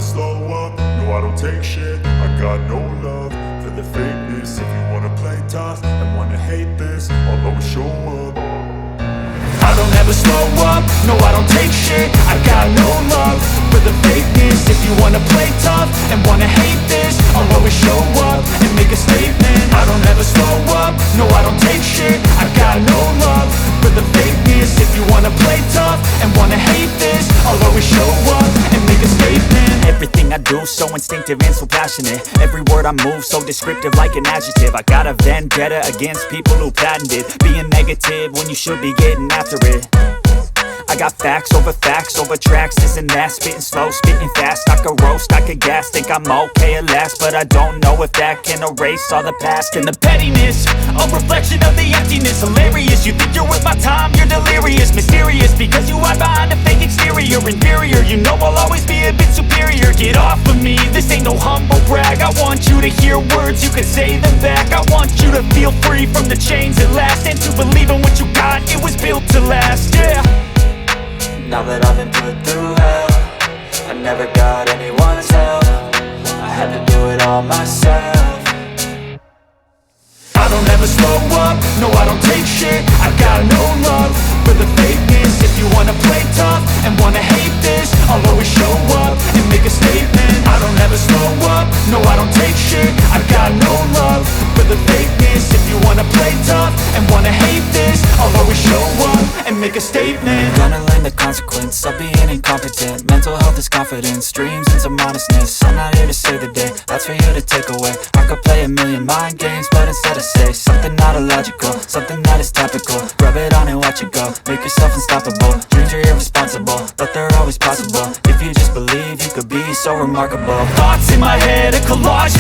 slow up, no I don't take shit. I got no love for the fakeness. If you wanna play tough and wanna hate this, I'll always show up. I don't ever slow up, no I don't take shit. I got no love for the fakeness. If you wanna play tough and wanna hate this, I'll always show up and make a statement. I don't ever slow up, no I don't take shit. I got no love for the fakeness. If you wanna play tough and wanna hate this, I'll always show up and make a statement. Everything I do so instinctive and so passionate. Every word I move so descriptive like an adjective. I got a vendetta against people who patented being negative when you should be getting after it. I got facts over tracks, this and that. Spitting slow, spitting fast, I could roast, I could gas. Think I'm okay at last, but I don't know if that can erase all the past. And the pettiness, a reflection of the emptiness. Hilarious, you think you're worth my time, you're delirious. Mysterious, because you hide behind a fake exterior. Inferior, you know I'll always be a bit superior. Get off of me, this ain't no humble brag. I want you to hear words, you can say them back. I want you to feel free from the chains at last, and to believe in what you got, it was built to last, yeah. Now that I've been put through hell, I never got anyone's help. I had to do it all myself. I don't ever slow up, no I don't take shit. I got no love for the fakeness. If you wanna play tough and wanna hate this, I'll always show up and make a statement. I don't ever slow up, no I don't take shit. I got no love for the fakeness. If you wanna play tough and wanna hate this, I'll always show up and make a statement. Gonna learn the consequence of being incompetent. Mental health is confidence, dreams and some honestness. I'm not here to save the day, that's for you to take away. I could play a million mind games, but instead I say something not illogical, something that is topical. Rub it on and watch it go, make yourself unstoppable. Dreams are irresponsible, but they're always possible. If you just believe, you could be so remarkable. Thoughts in my head, a collage